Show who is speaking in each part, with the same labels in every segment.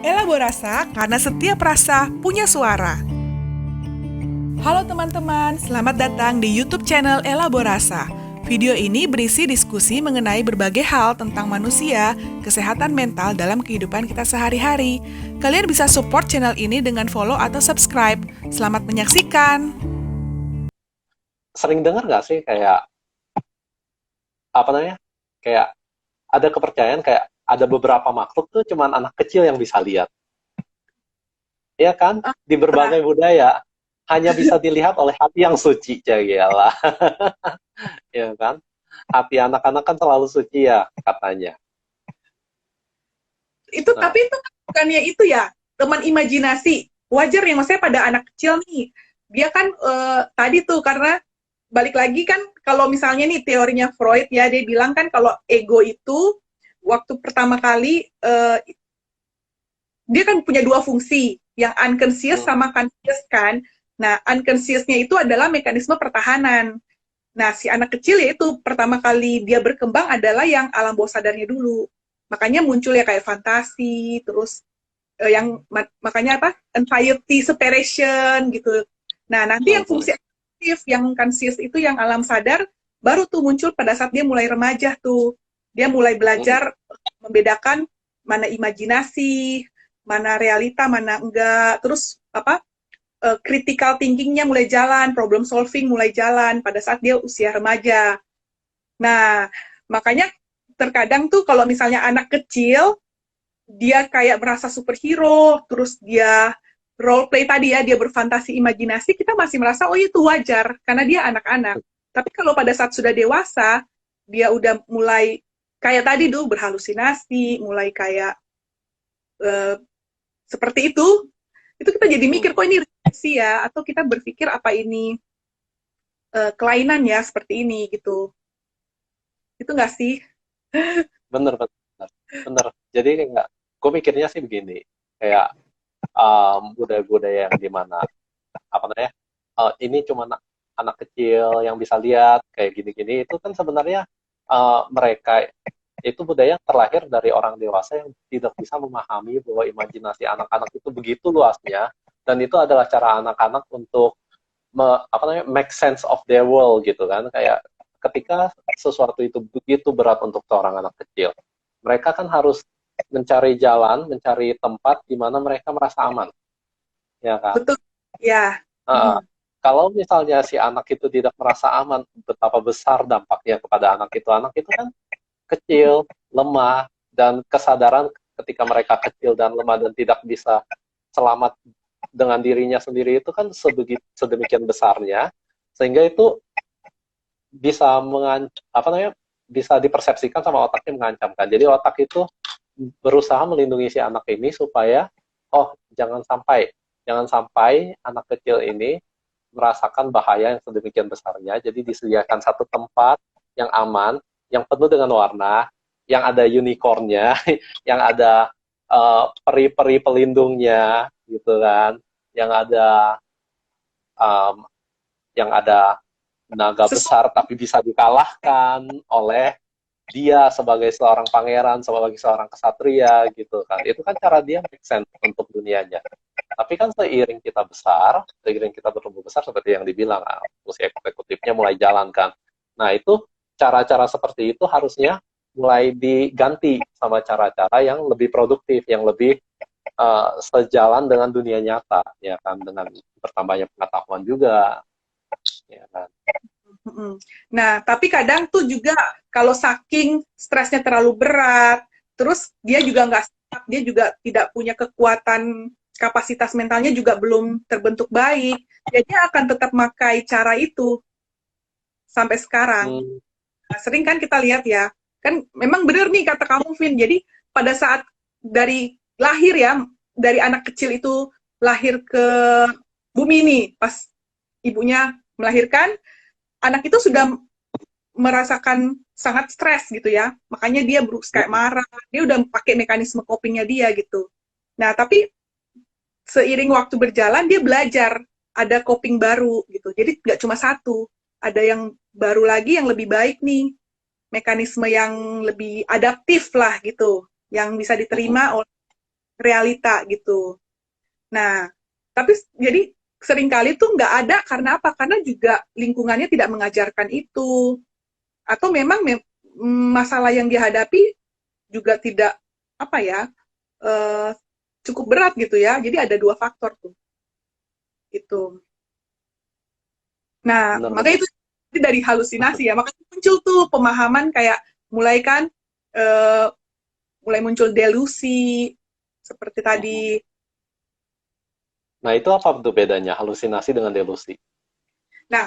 Speaker 1: Elaborasa karena setiap rasa punya suara. Halo teman-teman, selamat datang di YouTube channel Elaborasa. Video ini berisi diskusi mengenai berbagai hal tentang manusia, kesehatan mental dalam kehidupan kita sehari-hari. Kalian bisa support channel ini dengan follow atau subscribe. Selamat menyaksikan.
Speaker 2: Sering dengar nggak sih kayak apa namanya kayak ada kepercayaan kayak ada beberapa makhluk tuh cuman anak kecil yang bisa lihat, ya kan?
Speaker 3: Ah,
Speaker 2: Di
Speaker 3: pernah.
Speaker 2: berbagai budaya hanya bisa dilihat oleh hati yang suci, lah, ya kan? Hati anak-anak kan selalu suci ya katanya.
Speaker 3: Itu
Speaker 2: Nah,
Speaker 3: tapi itu kan bukannya itu ya, teman imajinasi. Wajar ya maksudnya pada anak kecil nih. Dia kan tadi tuh karena balik lagi kan kalau misalnya nih teorinya Freud ya dia bilang kan kalau ego itu waktu pertama kali dia kan punya dua fungsi, yang unconscious
Speaker 2: hmm,
Speaker 3: sama conscious kan. Nah, unconsciousnya itu adalah mekanisme pertahanan. Nah, si anak kecil yaitu pertama kali dia berkembang adalah yang alam bawah sadarnya dulu. Makanya muncul ya kayak fantasi, terus yang makanya apa? Anxiety, separation gitu. Nah, nanti yang
Speaker 2: hmm,
Speaker 3: fungsi aktif, yang conscious itu yang alam sadar baru tuh muncul pada saat dia mulai remaja tuh. Dia mulai
Speaker 2: hmm,
Speaker 3: belajar membedakan mana imajinasi, mana realita, mana enggak. Terus apa? Critical thinkingnya mulai jalan, problem solving mulai jalan pada saat dia usia remaja. Nah, makanya terkadang tuh kalau misalnya anak kecil dia kayak merasa superhero, terus dia role play tadi ya, dia berfantasi imajinasi, kita masih merasa oh itu wajar karena dia anak-anak. Tapi kalau pada saat sudah dewasa, dia udah mulai kayak tadi tuh berhalusinasi, mulai kayak uh, seperti itu kita jadi mikir
Speaker 2: hmm.
Speaker 3: kok ini sih ya, atau kita berpikir apa ini kelainan ya seperti ini gitu. Itu nggak sih?
Speaker 2: Bener, bener, bener. Jadi nggak, gue mikirnya sih begini, kayak budaya-budaya yang dimana apa namanya ini cuma anak kecil yang bisa lihat kayak gini-gini itu kan sebenarnya mereka itu budaya yang terlahir dari orang dewasa yang tidak bisa memahami bahwa imajinasi anak-anak itu begitu luasnya dan itu adalah cara anak-anak untuk apa namanya make sense of their world gitu kan kayak ketika sesuatu itu begitu berat untuk seorang anak kecil mereka kan harus mencari jalan mencari tempat di mana mereka merasa aman ya kan.
Speaker 3: Betul. Ya.
Speaker 2: Uh,
Speaker 3: Mm-mm.
Speaker 2: kalau misalnya si anak itu tidak merasa aman, betapa besar dampaknya kepada anak itu kan kecil, lemah, dan kesadaran ketika mereka kecil dan lemah dan tidak bisa selamat dengan dirinya sendiri itu kan sedemikian besarnya, sehingga itu bisa apa namanya bisa dipersepsikan sama otaknya mengancamkan. Jadi otak itu berusaha melindungi si anak ini supaya oh jangan sampai anak kecil ini merasakan bahaya yang sedemikian besarnya. Jadi disediakan satu tempat yang aman, yang penuh dengan warna, yang ada unicornnya, yang ada peri-peri pelindungnya, gitu kan, yang ada um, yang ada naga
Speaker 3: Sesuatu.
Speaker 2: besar tapi bisa dikalahkan oleh dia sebagai seorang pangeran, sebagai seorang kesatria gitu kan. Itu kan cara dia make sense untuk dunianya. Tapi kan seiring kita bertumbuh besar seperti yang dibilang, fungsi eksekutifnya mulai jalankan. Nah itu cara-cara seperti itu harusnya mulai diganti sama cara-cara yang lebih produktif, yang lebih sejalan dengan dunia nyata, ya kan, dengan bertambahnya pengetahuan juga, ya kan.
Speaker 3: Nah, tapi kadang tuh juga kalau saking stresnya terlalu berat, terus dia juga nggak siap, dia juga tidak punya kekuatan, kapasitas mentalnya juga belum terbentuk baik, dia akan tetap pakai cara itu sampai sekarang.
Speaker 2: Hmm,
Speaker 3: Nah, sering kan kita lihat ya, kan memang benar nih kata kamu, Vin. Jadi pada saat dari lahir ya, dari anak kecil itu lahir ke bumi nih, pas ibunya melahirkan, anak itu sudah merasakan sangat stres gitu ya. Makanya dia berusaha kayak
Speaker 2: hmm,
Speaker 3: marah, dia udah pakai mekanisme copingnya dia gitu. Nah, tapi seiring waktu berjalan dia belajar ada coping baru gitu. Jadi nggak cuma satu, ada yang baru lagi yang lebih baik nih, mekanisme yang lebih adaptif lah gitu, yang bisa
Speaker 2: hmm.
Speaker 3: diterima oleh realita gitu. Nah, tapi jadi seringkali tuh nggak ada karena apa? Karena juga lingkungannya tidak mengajarkan itu. Atau memang masalah yang dihadapi juga tidak apa ya eh, cukup berat gitu ya. Jadi ada dua faktor tuh itu. Nah, makanya
Speaker 2: Benar-benar.
Speaker 3: itu dari halusinasi ya. Makanya muncul tuh pemahaman kayak mulai kan eh, mulai muncul delusi seperti tadi.
Speaker 2: Nah, itu apa tuh bedanya halusinasi dengan delusi?
Speaker 3: Nah,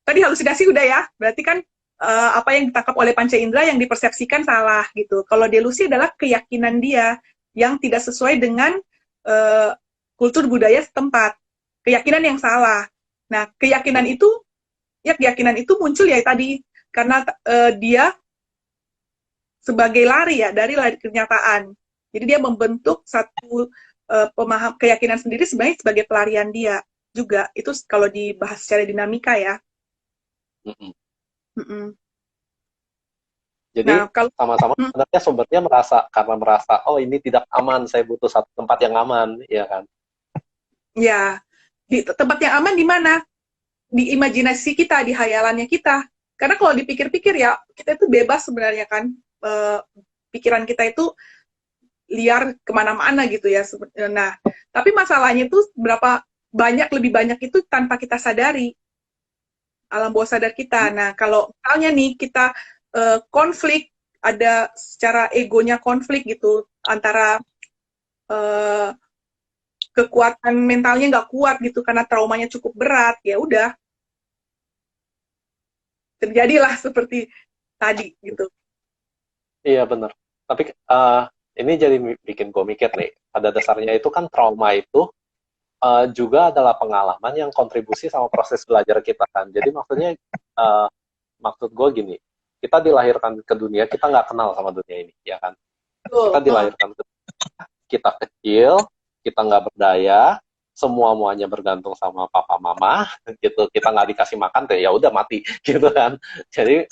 Speaker 3: tadi halusinasi udah ya. Berarti kan apa yang ditangkap oleh panca indera yang dipersepsikan salah gitu. Kalau delusi adalah keyakinan dia yang tidak sesuai dengan eh, kultur budaya setempat. Keyakinan yang salah. Nah, keyakinan itu muncul ya tadi karena dia sebagai lari ya dari lari kenyataan. Jadi dia membentuk satu keyakinan sendiri sebenarnya sebagai pelarian dia juga. Itu kalau dibahas secara dinamika ya.
Speaker 2: Mm-mm.
Speaker 3: Mm-mm.
Speaker 2: Jadi
Speaker 3: Nah, kalau
Speaker 2: sama-sama sebenarnya sumbernya karena merasa oh ini tidak aman, saya butuh satu tempat yang aman, ya kan?
Speaker 3: ya di tempat yang aman di mana? Di imajinasi kita, di hayalannya kita. Karena kalau dipikir-pikir ya, kita itu bebas sebenarnya kan. Pikiran kita itu liar kemana-mana gitu ya. Nah, tapi masalahnya itu lebih banyak itu tanpa kita sadari alam bawah sadar kita. Nah, kalau misalnya nih kita konflik, ada secara egonya konflik gitu antara eh, kekuatan mentalnya nggak kuat gitu karena traumanya cukup berat, ya udah terjadilah seperti tadi gitu.
Speaker 2: Iya benar. Tapi ini jadi bikin gue mikir nih. Pada dasarnya itu kan trauma itu juga adalah pengalaman yang kontribusi sama proses belajar kita kan. Jadi maksudnya maksud gue gini, kita dilahirkan ke dunia, kita nggak kenal sama dunia ini, ya kan? Kita dilahirkan ke kita kecil, kita nggak berdaya, semua-muanya bergantung sama papa mama, gitu. Kita nggak dikasih makan, ya udah mati, gitu kan. Jadi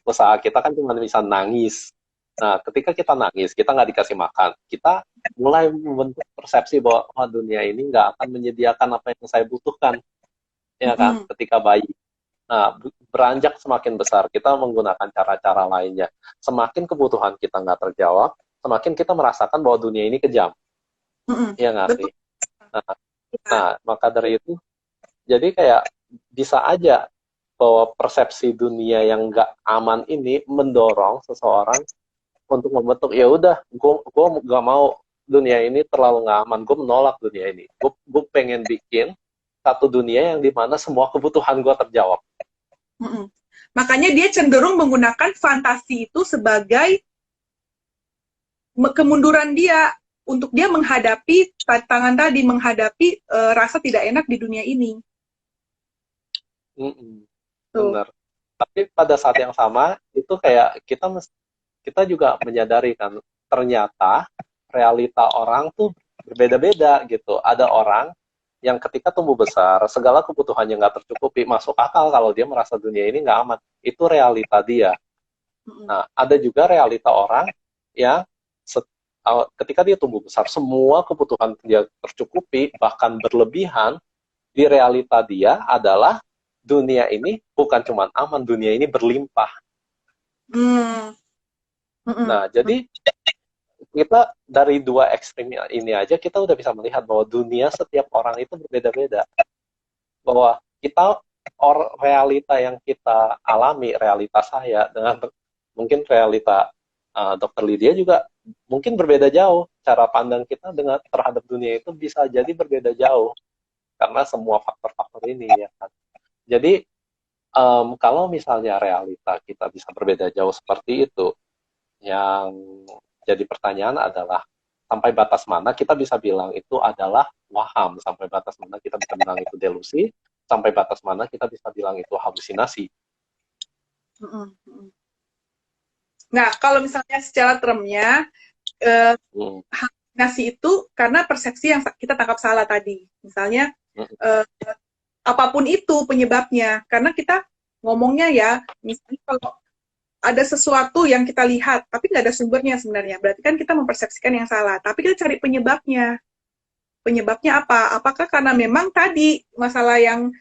Speaker 2: usaha kita kan cuma bisa nangis. Nah, ketika kita nangis, kita nggak dikasih makan, kita mulai membentuk persepsi bahwa oh, dunia ini nggak akan menyediakan apa yang saya butuhkan, ya kan? Ketika bayi. Nah, beranjak semakin besar, kita menggunakan cara-cara lainnya. Semakin kebutuhan kita nggak terjawab, semakin kita merasakan bahwa dunia ini kejam. Iya nggak sih?
Speaker 3: Betul.
Speaker 2: Nah, maka dari itu, jadi kayak bisa aja bahwa persepsi dunia yang nggak aman ini mendorong seseorang untuk membentuk ya udah gue nggak mau dunia ini terlalu nggak aman, gue menolak dunia ini, gue pengen bikin satu dunia yang dimana semua kebutuhan gue terjawab.
Speaker 3: Makanya dia cenderung menggunakan fantasi itu sebagai kemunduran dia untuk dia menghadapi tantangan tadi, menghadapi rasa tidak enak di dunia ini.
Speaker 2: Benar. Tapi pada saat yang sama itu kayak kita juga menyadari kan ternyata realita orang tuh berbeda-beda gitu. Ada orang yang ketika tumbuh besar segala kebutuhannya nggak tercukupi, masuk akal kalau dia merasa dunia ini nggak aman. Itu realita dia. Nah, ada juga realita orang yang ketika dia tumbuh besar semua kebutuhan dia tercukupi bahkan berlebihan, di realita dia adalah dunia ini bukan cuma aman, dunia ini berlimpah. Nah, jadi kita dari dua ekstrim ini aja kita udah bisa melihat bahwa dunia setiap orang itu berbeda-beda. Bahwa kita realita yang kita alami, realita saya dengan mungkin realita Dr. Lydia juga mungkin berbeda jauh. Cara pandang kita terhadap dunia itu bisa jadi berbeda jauh karena semua faktor-faktor ini ya kan. Jadi kalau misalnya realita kita bisa berbeda jauh seperti itu, yang jadi pertanyaan adalah sampai batas mana kita bisa bilang itu adalah waham, sampai batas mana kita bisa bilang itu delusi, sampai batas mana kita bisa bilang itu halusinasi.
Speaker 3: Nah, kalau misalnya secara termnya, halusinasi itu karena persepsi yang kita tangkap salah tadi. Misalnya, apapun itu penyebabnya, karena kita ngomongnya ya, misalnya kalau ada sesuatu yang kita lihat, tapi nggak ada sumbernya sebenarnya. Berarti kan kita mempersepsikan yang salah. Tapi kita cari penyebabnya. Penyebabnya apa? Apakah karena memang tadi masalah yang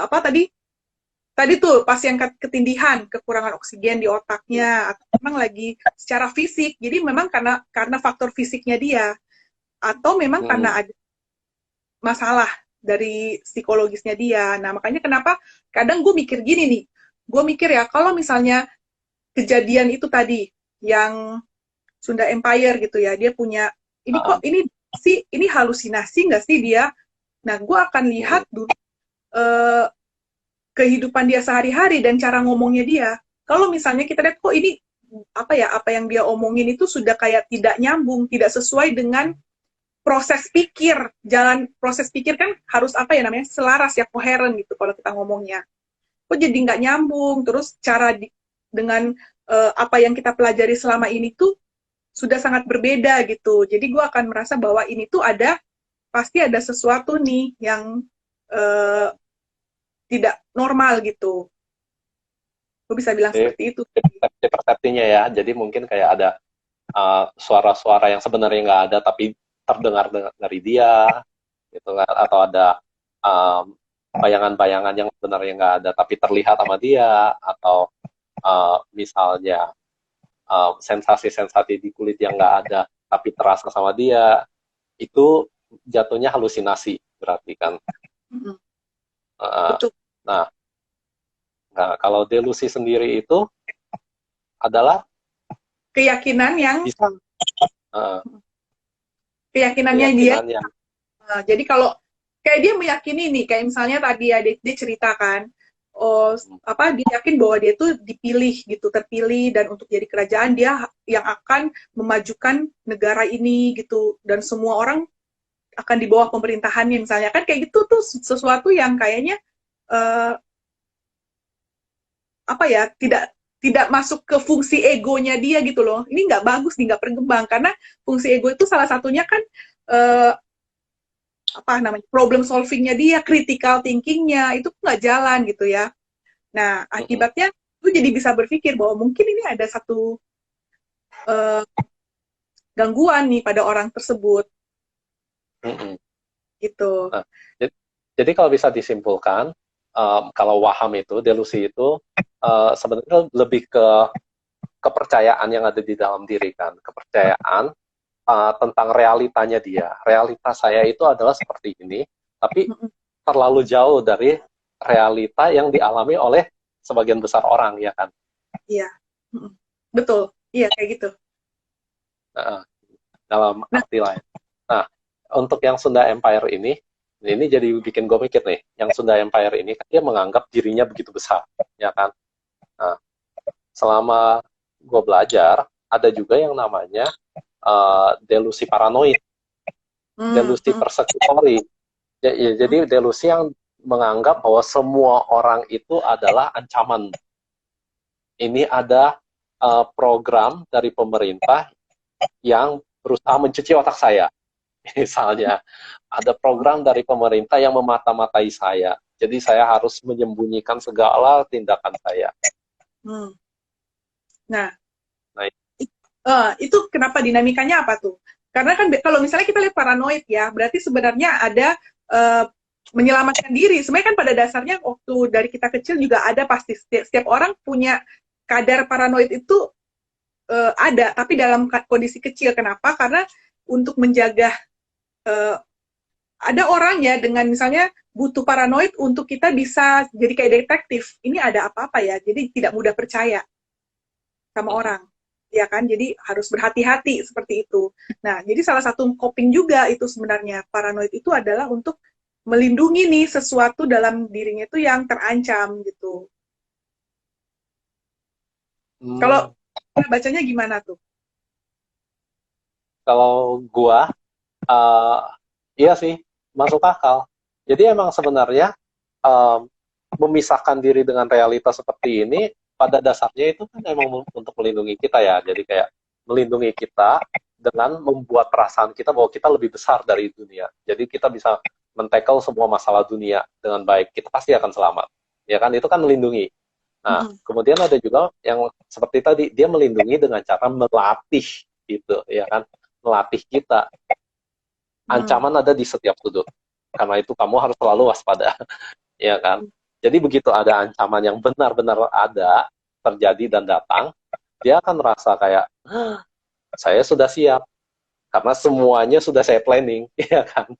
Speaker 3: apa tadi? Tadi tuh pas yang ketindihan, kekurangan oksigen di otaknya, atau memang lagi secara fisik. Jadi memang karena faktor fisiknya dia, atau memang karena ada masalah dari psikologisnya dia. Nah, makanya kenapa kadang gue mikir gini nih. Gue mikir ya, kalau misalnya kejadian itu tadi, yang Sunda Empire gitu ya, dia punya, ini kok, ini halusinasi nggak sih dia? Nah, gue akan lihat dulu kehidupan dia sehari-hari dan cara ngomongnya dia. Kalau misalnya kita lihat, kok ini, apa yang dia omongin itu sudah kayak tidak nyambung, tidak sesuai dengan proses pikir. Proses pikir kan harus namanya, selaras ya, koheren gitu kalau kita ngomongnya. Kok jadi nggak nyambung, terus dengan apa yang kita pelajari selama ini tuh sudah sangat berbeda gitu. Jadi gue akan merasa bahwa ini tuh pasti ada sesuatu nih yang tidak normal gitu. Gue bisa bilang seperti itu.
Speaker 2: Persepsinya ya, jadi mungkin kayak ada suara-suara yang sebenarnya nggak ada tapi terdengar dari dia, gitu kan? Atau ada bayangan-bayangan yang sebenarnya nggak ada tapi terlihat sama dia, atau misalnya sensasi-sensasi di kulit yang nggak ada tapi terasa sama dia, itu jatuhnya halusinasi berarti kan.
Speaker 3: Betul.
Speaker 2: Nah, kalau delusi sendiri itu adalah
Speaker 3: keyakinan yang
Speaker 2: bisa,
Speaker 3: keyakinannya dia. Jadi kalau kayak dia meyakini nih, kayak misalnya tadi ya dia ceritakan, dia yakin bahwa dia tuh dipilih gitu, terpilih, dan untuk jadi kerajaan dia yang akan memajukan negara ini gitu, dan semua orang akan di bawah pemerintahannya misalnya, kan kayak gitu tuh sesuatu yang kayaknya tidak masuk ke fungsi egonya dia gitu loh. Ini nggak bagus nih, nggak berkembang, karena fungsi ego itu salah satunya kan problem solvingnya dia, critical thinkingnya itu nggak jalan gitu ya. Nah, akibatnya lu jadi bisa berpikir bahwa mungkin ini ada satu gangguan nih pada orang tersebut. Gitu.
Speaker 2: Nah, jadi kalau bisa disimpulkan, kalau waham itu, delusi itu sebenarnya lebih ke kepercayaan yang ada di dalam diri kan, kepercayaan tentang realitanya dia. Realitas saya itu adalah seperti ini, tapi terlalu jauh dari realita yang dialami oleh sebagian besar orang, ya kan?
Speaker 3: Iya, betul. Iya, kayak gitu.
Speaker 2: Dalam arti lain. Nah, untuk yang Sunda Empire ini jadi bikin gue mikir nih, yang Sunda Empire ini kan dia menganggap dirinya begitu besar, ya kan? Nah, selama gue belajar, ada juga yang namanya delusi paranoid, delusi persekutori. Jadi delusi yang menganggap bahwa semua orang itu adalah ancaman. Ini ada program dari pemerintah yang berusaha mencuci otak saya. Misalnya, ada program dari pemerintah yang memata-matai saya. Jadi saya harus menyembunyikan segala tindakan saya.
Speaker 3: Nah, itu kenapa dinamikanya apa tuh? Karena kan kalau misalnya kita lihat paranoid ya, berarti sebenarnya ada menyelamatkan diri. Sebenarnya kan pada dasarnya waktu dari kita kecil juga ada, pasti setiap orang punya kadar paranoid itu ada, tapi dalam kondisi kecil. Kenapa? Karena untuk menjaga ada orang ya dengan misalnya butuh paranoid untuk kita bisa jadi kayak detektif. Ini ada apa-apa ya, jadi tidak mudah percaya sama orang, ya kan? Jadi harus berhati-hati seperti itu. Nah, jadi salah satu coping juga itu sebenarnya paranoid itu adalah untuk melindungi nih sesuatu dalam dirinya itu yang terancam gitu. Kalau bacanya gimana tuh?
Speaker 2: Kalau gua iya sih, masuk akal. Jadi emang sebenarnya memisahkan diri dengan realitas seperti ini pada dasarnya itu kan emang untuk melindungi kita ya. Jadi kayak melindungi kita dengan membuat perasaan kita bahwa kita lebih besar dari dunia. Jadi kita bisa men-tackle semua masalah dunia dengan baik. Kita pasti akan selamat. Ya kan, itu kan melindungi. Nah, kemudian ada juga yang seperti tadi, dia melindungi dengan cara melatih gitu, ya kan? Melatih kita. Ancaman ada di setiap sudut. Karena itu kamu harus selalu waspada, ya kan? Jadi begitu ada ancaman yang benar-benar ada, terjadi dan datang, dia akan merasa kayak, saya sudah siap. Karena semuanya sudah saya planning, ya kan?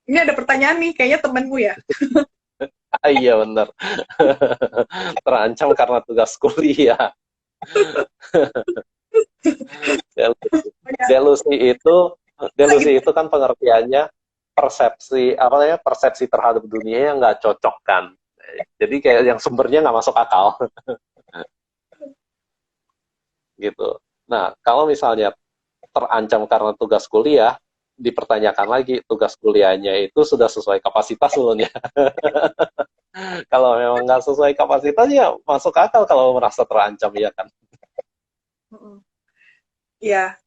Speaker 3: Ini ada pertanyaan nih, kayaknya temanmu ya.
Speaker 2: Ah, iya benar. Terancam karena tugas kuliah. Delusi itu kan pengertiannya persepsi apa namanya, persepsi terhadap dunia yang nggak cocok kan. Jadi kayak yang sumbernya nggak masuk akal gitu. Nah, kalau misalnya terancam karena tugas kuliah, dipertanyakan lagi tugas kuliahnya itu sudah sesuai kapasitas belum ya? Kalau memang nggak sesuai kapasitas ya masuk akal kalau merasa terancam, ya kan?
Speaker 3: Iya.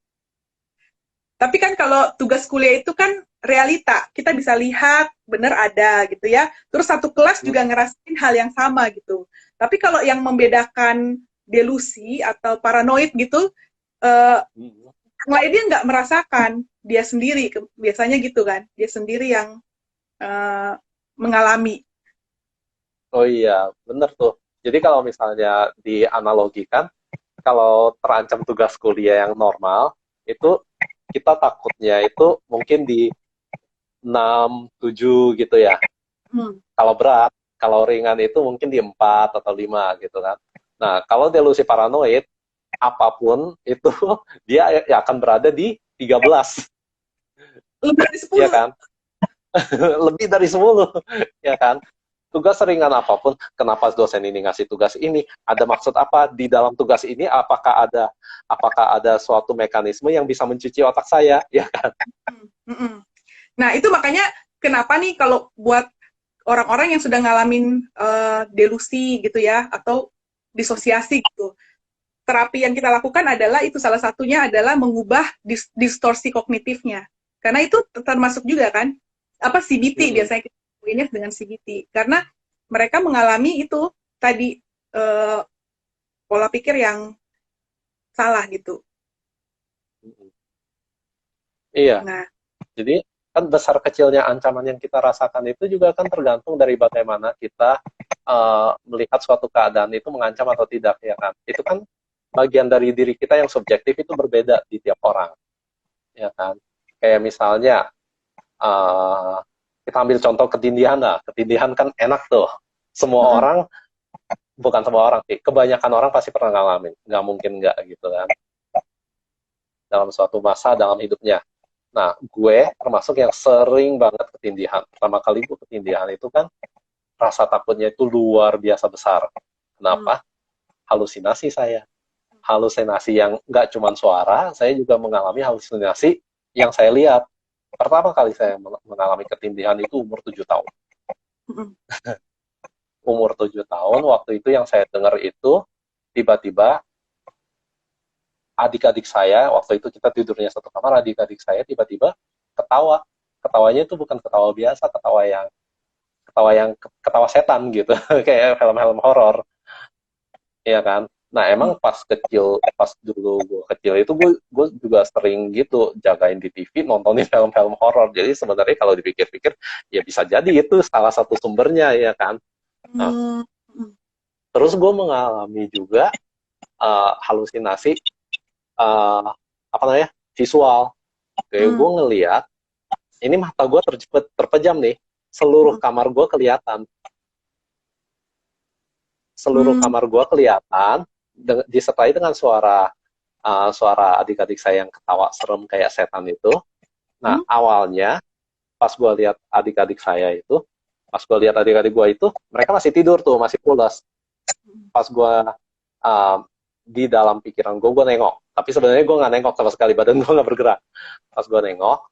Speaker 3: Tapi kan kalau tugas kuliah itu kan realita, kita bisa lihat benar ada gitu ya. Terus satu kelas juga ngerasain hal yang sama gitu. Tapi kalau yang membedakan delusi atau paranoid gitu, yang lainnya nggak merasakan, dia sendiri biasanya gitu kan, dia sendiri yang mengalami.
Speaker 2: Oh iya, bener tuh. Jadi kalau misalnya dianalogikan, kalau terancam tugas kuliah yang normal, itu kita takutnya itu mungkin di 6, 7 gitu ya. Kalau berat, kalau ringan itu mungkin di 4 atau 5 gitu kan. Nah, kalau delusi paranoid, apapun itu dia akan berada di 13.
Speaker 3: Lebih dari 10.
Speaker 2: Ya kan? Lebih dari 10, ya kan? Tugas ringan apapun, kenapa dosen ini ngasih tugas ini? Ada maksud apa di dalam tugas ini? Apakah ada suatu mekanisme yang bisa mencuci otak saya, ya kan?
Speaker 3: Nah, itu makanya kenapa nih kalau buat orang-orang yang sudah ngalamin delusi gitu ya, atau disosiasi gitu, terapi yang kita lakukan adalah itu salah satunya adalah mengubah distorsi kognitifnya. Karena itu termasuk juga kan, apa CBT biasanya kita lakuinnya dengan CBT. Karena mereka mengalami itu tadi pola pikir yang salah gitu.
Speaker 2: Iya.
Speaker 3: Nah,
Speaker 2: Jadi kan besar kecilnya ancaman yang kita rasakan itu juga kan tergantung dari bagaimana kita melihat suatu keadaan itu mengancam atau tidak, ya kan? Itu kan bagian dari diri kita yang subjektif itu berbeda di tiap orang, ya kan? Kayak misalnya kita ambil contoh ketindihan lah. Ketindihan kan enak tuh. Semua orang, bukan semua orang sih, kebanyakan orang pasti pernah ngalamin. Nggak mungkin nggak gitu kan. Dalam suatu masa dalam hidupnya. Nah, gue termasuk yang sering banget ketindihan. Pertama kali gue ketindihan itu kan rasa takutnya itu luar biasa besar. Kenapa? Halusinasi saya. Halusinasi yang nggak cuma suara, saya juga mengalami halusinasi yang saya lihat. Pertama kali saya mengalami ketindihan itu umur 7 tahun. Umur 7 tahun, waktu itu yang saya dengar itu, tiba-tiba adik-adik saya, waktu itu kita tidurnya satu kamar, adik-adik saya tiba-tiba ketawa. Ketawanya itu bukan ketawa biasa, ketawa setan gitu, kayak film-film horor. Iya kan? Nah, emang pas dulu gue kecil itu gue juga sering gitu jagain di TV, nontonin film-film horor. Jadi sebenarnya kalau dipikir-pikir ya bisa jadi itu salah satu sumbernya, ya kan? Nah, terus gue mengalami juga halusinasi apa namanya, visual. Kayak gue ngeliat, ini mata gue terpejam nih, seluruh kamar gue kelihatan. Seluruh kamar gue kelihatan, disertai dengan suara adik-adik saya yang ketawa serem kayak setan itu. Nah, awalnya pas gue lihat adik-adik gue itu, mereka masih tidur tuh, masih pulas. Pas gue di dalam pikiran gue nengok. Tapi sebenarnya gue nggak nengok sama sekali, badan gue nggak bergerak. Pas gue nengok,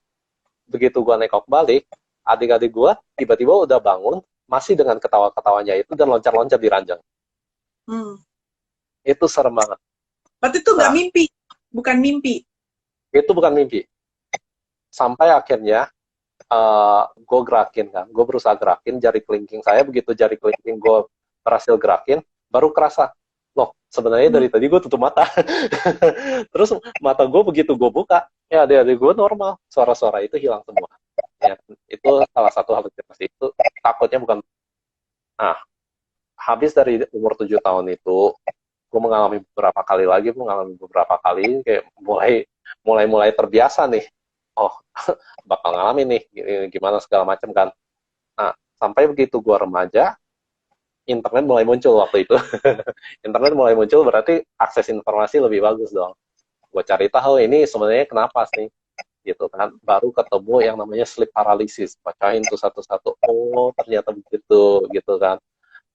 Speaker 2: begitu gue nengok balik, adik-adik gue tiba-tiba udah bangun, masih dengan ketawa-ketawanya itu, dan loncat-loncat di ranjang. Itu serem banget.
Speaker 3: Berarti itu nggak mimpi, bukan mimpi.
Speaker 2: Itu bukan mimpi. Sampai akhirnya gue gerakin kan, gue berusaha gerakin jari kelingking saya, begitu jari kelingking gue berhasil gerakin, baru kerasa, loh sebenarnya dari tadi gue tutup mata. Terus mata gue begitu gue buka, ya adik-adik gue normal, suara-suara itu hilang semua. Ya, itu salah satu halusinasi. Itu takutnya bukan. Nah, habis dari umur 7 tahun itu, gue mengalami beberapa kali kayak mulai terbiasa nih. Oh, bakal ngalamin nih gimana segala macam kan. Nah, sampai begitu gue remaja, internet mulai muncul waktu itu. Internet mulai muncul berarti akses informasi lebih bagus dong. Gue cari tahu ini sebenarnya kenapa sih, gitu kan. Baru ketemu yang namanya sleep paralysis. Bacain tuh satu-satu. Oh, ternyata begitu, gitu kan.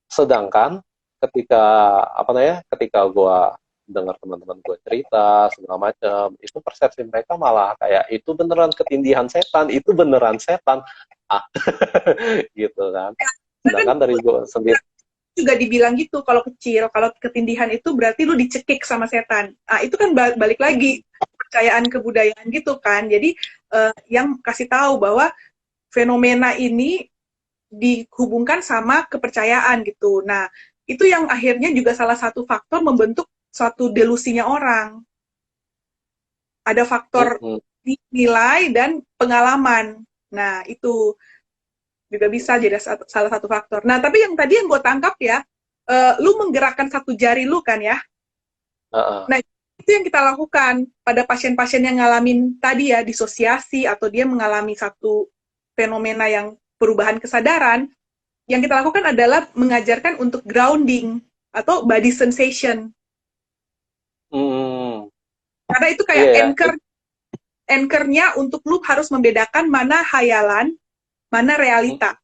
Speaker 2: Sedangkan ketika gue dengar teman-teman gue cerita segala macam, itu persepsi mereka malah kayak itu beneran ketindihan setan, itu beneran setan, gitu kan. Sedangkan dari gue sendiri
Speaker 3: juga dibilang gitu, kalau kecil, kalau ketindihan itu berarti lu dicekik sama setan. Ah, itu kan balik lagi kepercayaan kebudayaan gitu kan. Jadi yang kasih tahu bahwa fenomena ini dihubungkan sama kepercayaan gitu. Nah, itu yang akhirnya juga salah satu faktor membentuk suatu delusinya orang. Ada faktor nilai dan pengalaman. Nah, itu juga bisa jadi salah satu faktor. Nah, tapi yang tadi yang gue tangkap ya, lu menggerakkan satu jari lu kan ya. Nah, itu yang kita lakukan pada pasien-pasien yang ngalamin tadi ya, disosiasi atau dia mengalami satu fenomena yang perubahan kesadaran. Yang kita lakukan adalah mengajarkan untuk grounding atau body sensation. Karena itu kayak anchor-nya untuk lu harus membedakan mana hayalan, mana realita.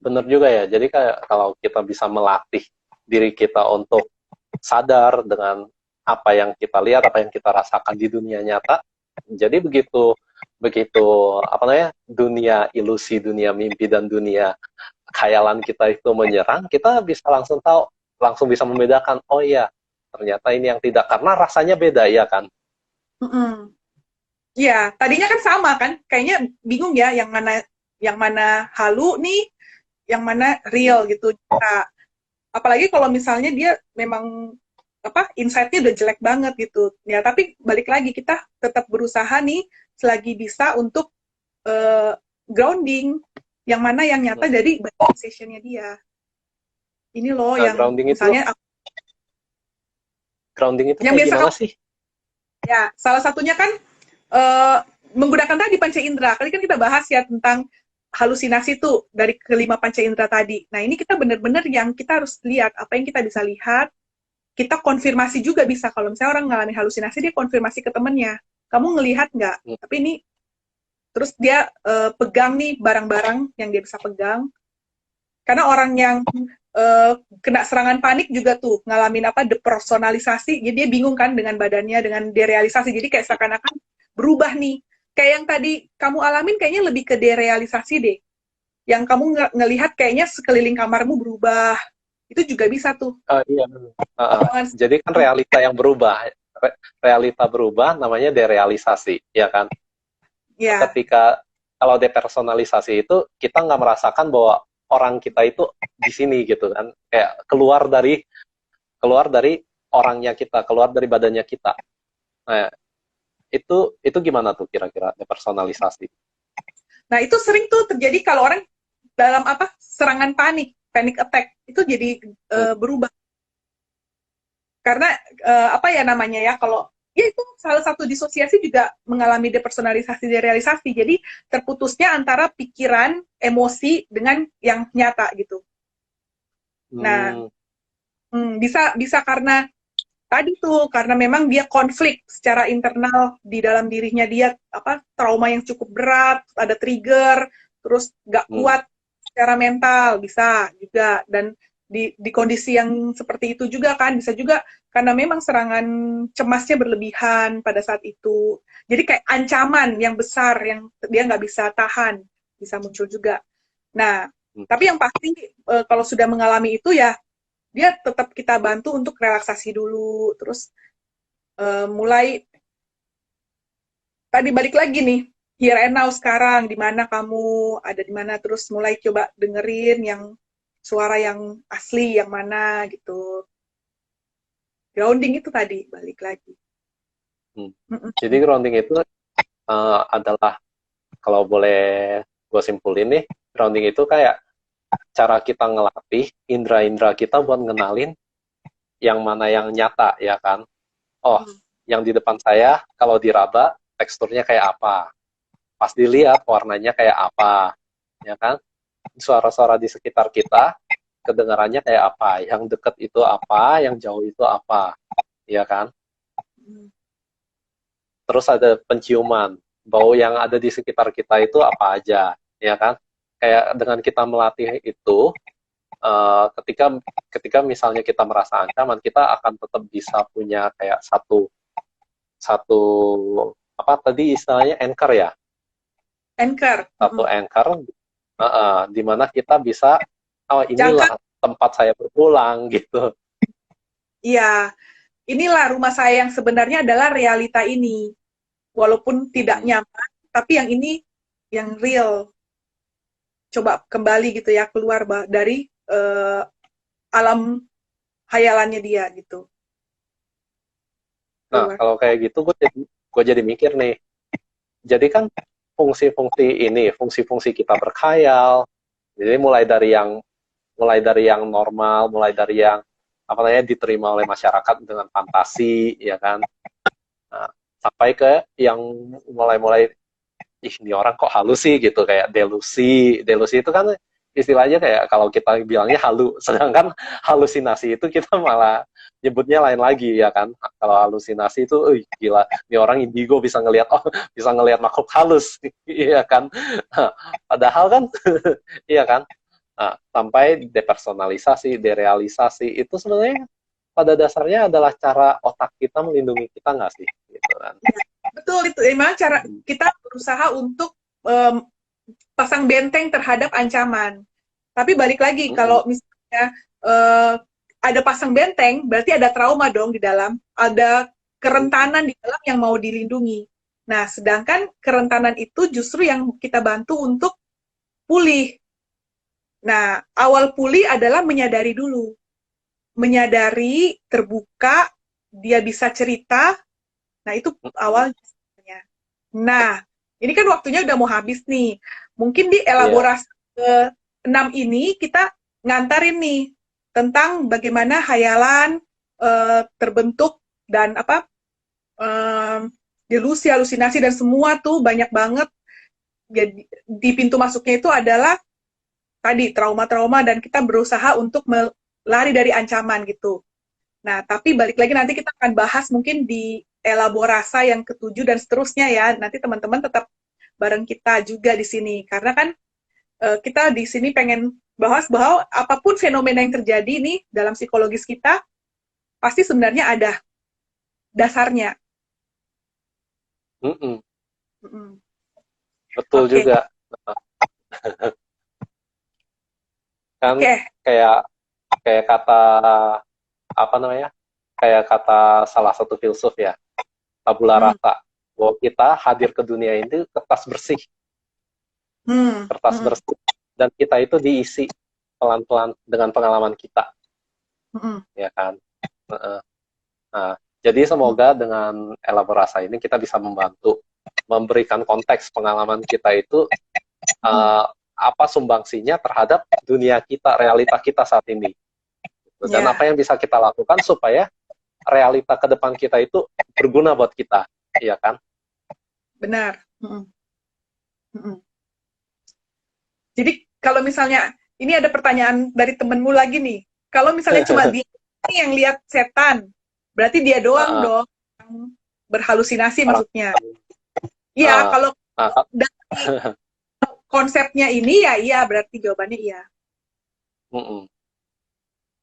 Speaker 2: Bener juga ya. Jadi kayak kalau kita bisa melatih diri kita untuk sadar dengan apa yang kita lihat, apa yang kita rasakan di dunia nyata. Jadi begitu dunia ilusi, dunia mimpi dan dunia khayalan kita itu menyerang, kita bisa langsung bisa membedakan, oh iya, ternyata ini yang tidak, karena rasanya beda ya kan.
Speaker 3: Ya, tadinya kan sama kan, kayaknya bingung ya yang mana halu nih, yang mana real gitu. Nah, apalagi kalau misalnya dia memang insight-nya udah jelek banget gitu. Ya, tapi balik lagi kita tetap berusaha nih selagi bisa untuk grounding yang mana yang nyata dari body session-nya dia. Ini loh yang misalnya
Speaker 2: grounding itu
Speaker 3: yang
Speaker 2: kayak gimana sih?
Speaker 3: Ya, salah satunya kan menggunakan tadi panca indera. Kali kan kita bahas ya tentang halusinasi tuh dari kelima panca indera tadi. Nah, ini kita benar-benar yang kita harus lihat apa yang kita bisa lihat. Kita konfirmasi juga bisa. Kalau misalnya orang mengalami halusinasi, dia konfirmasi ke temennya. Kamu ngelihat nggak? Tapi ini, terus dia pegang nih barang-barang yang dia bisa pegang. Karena orang yang kena serangan panik juga tuh ngalamin depersonalisasi. Jadi dia bingung kan dengan badannya, dengan derealisasi. Jadi kayak seakan-akan berubah nih. Kayak yang tadi kamu alamin kayaknya lebih ke derealisasi deh. Yang kamu ngelihat kayaknya sekeliling kamarmu berubah. Itu juga bisa tuh.
Speaker 2: Iya. Jadi kan realita yang berubah. Realita berubah namanya derealisasi, ya kan?
Speaker 3: Ya.
Speaker 2: Ketika kalau depersonalisasi itu kita nggak merasakan bahwa orang kita itu di sini gitu kan, kayak keluar dari orangnya kita, keluar dari badannya kita. Nah, itu gimana tuh kira-kira depersonalisasi? Nah,
Speaker 3: itu sering tuh terjadi kalau orang dalam serangan panic attack itu jadi berubah. Karena kalau ya itu salah satu disosiasi juga mengalami depersonalisasi derealisasi. Jadi terputusnya antara pikiran, emosi dengan yang nyata gitu. Nah, bisa karena tadi tuh, karena memang dia konflik secara internal di dalam dirinya, dia trauma yang cukup berat, ada trigger, terus nggak kuat secara mental, bisa juga. Dan di kondisi yang seperti itu juga kan, bisa juga karena memang serangan cemasnya berlebihan pada saat itu. Jadi kayak ancaman yang besar yang dia nggak bisa tahan, bisa muncul juga. Nah, tapi yang pasti kalau sudah mengalami itu ya, dia tetap kita bantu untuk relaksasi dulu, terus mulai tadi balik lagi nih, here and now sekarang, di mana kamu, ada di mana, terus mulai coba dengerin yang suara yang asli, yang mana gitu. Grounding itu tadi, balik lagi.
Speaker 2: Jadi grounding itu adalah, kalau boleh gue simpulin nih, grounding itu kayak cara kita ngelatih indera-indera kita buat ngenalin yang mana yang nyata, ya kan? Oh, yang di depan saya kalau diraba teksturnya kayak apa? Pas dilihat warnanya kayak apa? Ya kan? Suara-suara di sekitar kita kedengarannya kayak apa? Yang deket itu apa? Yang jauh itu apa? Ya kan? Terus ada penciuman, bau yang ada di sekitar kita itu apa aja, ya kan? Kayak dengan kita melatih itu, ketika misalnya kita merasa ancaman, kita akan tetap bisa punya kayak satu apa tadi istilahnya anchor ya?
Speaker 3: Anchor.
Speaker 2: Satu anchor, di mana kita bisa, oh inilah tempat saya berpulang gitu.
Speaker 3: Iya, inilah rumah saya yang sebenarnya adalah realita ini. Walaupun tidak nyaman, tapi yang ini yang real. Coba kembali gitu ya, keluar dari alam hayalannya dia gitu.
Speaker 2: Nah, kalau kayak gitu gue jadi mikir nih. Jadi kan fungsi-fungsi kita berkhayal. Jadi mulai dari yang normal, mulai dari yang apa namanya diterima oleh masyarakat dengan fantasi, ya kan? Nah, sampai ke yang mulai ini orang kok halusi gitu, kayak delusi itu kan istilahnya kayak kalau kita bilangnya halu, sedangkan halusinasi itu kita malah nyebutnya lain lagi, ya kan? Kalau halusinasi itu gila, ini orang indigo bisa ngelihat makhluk halus iya kan? Padahal kan iya kan? Nah, sampai depersonalisasi, derealisasi itu sebenarnya pada dasarnya adalah cara otak kita melindungi kita nggak sih, gitu kan?
Speaker 3: Betul, itu memang cara kita berusaha untuk pasang benteng terhadap ancaman. Tapi balik lagi, kalau misalnya ada pasang benteng, berarti ada trauma dong di dalam, ada kerentanan di dalam yang mau dilindungi. Nah, sedangkan kerentanan itu justru yang kita bantu untuk pulih. Nah, awal pulih adalah menyadari dulu. Menyadari, terbuka, dia bisa cerita. Nah, itu awalnya. Nah, ini kan waktunya udah mau habis nih. Mungkin di elaborasi ke-6 ini kita ngantarin nih tentang bagaimana hayalan terbentuk dan delusi, halusinasi dan semua tuh banyak banget. Jadi di pintu masuknya itu adalah tadi trauma-trauma dan kita berusaha untuk lari dari ancaman gitu. Nah, tapi balik lagi nanti kita akan bahas mungkin di elaborasa yang ke-7 dan seterusnya ya. Nanti teman-teman tetap bareng kita juga di sini. Karena kan kita di sini pengen bahas bahwa apapun fenomena yang terjadi nih dalam psikologis kita, pasti sebenarnya ada dasarnya.
Speaker 2: Betul juga. Kan kayak kata apa namanya? Kayak kata salah satu filsuf ya, tabula rasa, bahwa kita hadir ke dunia ini kertas bersih. Kertas bersih, dan kita itu diisi pelan-pelan dengan pengalaman kita. Ya kan? Nah, jadi semoga dengan elaborasi ini kita bisa membantu memberikan konteks pengalaman kita itu apa sumbangsinya terhadap dunia kita, realita kita saat ini. Dan apa yang bisa kita lakukan supaya realita ke depan kita itu berguna buat kita, iya kan?
Speaker 3: Benar. Jadi kalau misalnya, ini ada pertanyaan dari temenmu lagi nih, kalau misalnya cuma dia yang lihat setan, berarti dia doang dong yang berhalusinasi maksudnya. Iya, kalau dari konsepnya ini ya iya, berarti jawabannya iya.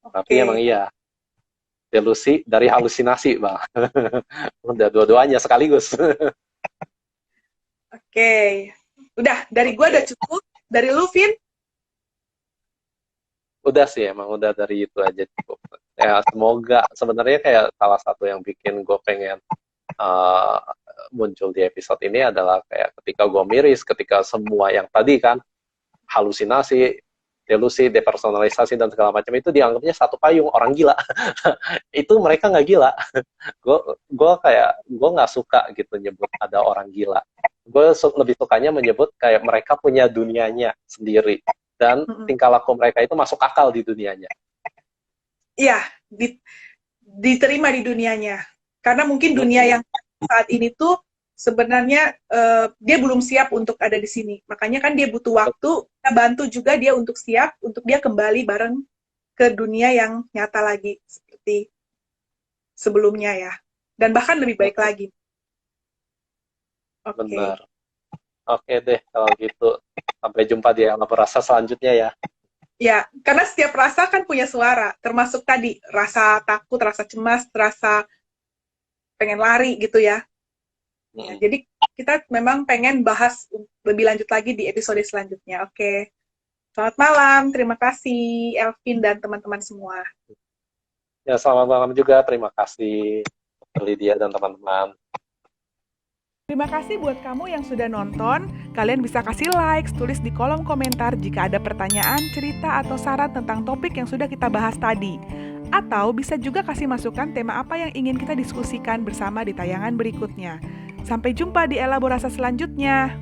Speaker 2: Tapi emang iya, delusi dari halusinasi, Bang. Udah dua-duanya sekaligus.
Speaker 3: Oke. Udah, dari gue udah cukup. Dari lu, Vin?
Speaker 2: Udah sih, emang udah dari itu aja cukup. Ya, semoga sebenarnya kayak salah satu yang bikin gue pengen muncul di episode ini adalah kayak ketika gue miris, ketika semua yang tadi kan halusinasi, delusi, depersonalisasi dan segala macam itu dianggapnya satu payung orang gila. Itu mereka nggak gila. Gue nggak suka gitu nyebut ada orang gila. Gue lebih sukanya menyebut kayak mereka punya dunianya sendiri dan tingkah laku mereka itu masuk akal di dunianya.
Speaker 3: Iya, diterima di dunianya. Karena mungkin dunia yang saat ini tuh sebenarnya dia belum siap untuk ada di sini. Makanya kan dia butuh waktu, kita bantu juga dia untuk siap, untuk dia kembali bareng ke dunia yang nyata lagi, seperti sebelumnya ya. Dan bahkan lebih baik lagi. Oke.
Speaker 2: Benar. Oke deh, kalau gitu. Sampai jumpa di elaborasi selanjutnya ya.
Speaker 3: Ya, karena setiap rasa kan punya suara, termasuk tadi rasa takut, rasa cemas, rasa pengen lari gitu ya. Ya, jadi kita memang pengen bahas lebih lanjut lagi di episode selanjutnya. Oke. Selamat malam, terima kasih Elvin dan teman-teman semua.
Speaker 2: Ya, selamat malam juga. Terima kasih Dr. Lydia dan teman-teman.
Speaker 1: Terima kasih buat kamu yang sudah nonton. Kalian bisa kasih like, tulis di kolom komentar jika ada pertanyaan, cerita, atau saran tentang topik yang sudah kita bahas tadi. Atau bisa juga kasih masukan tema apa yang ingin kita diskusikan bersama di tayangan berikutnya. Sampai jumpa di elaborasi selanjutnya.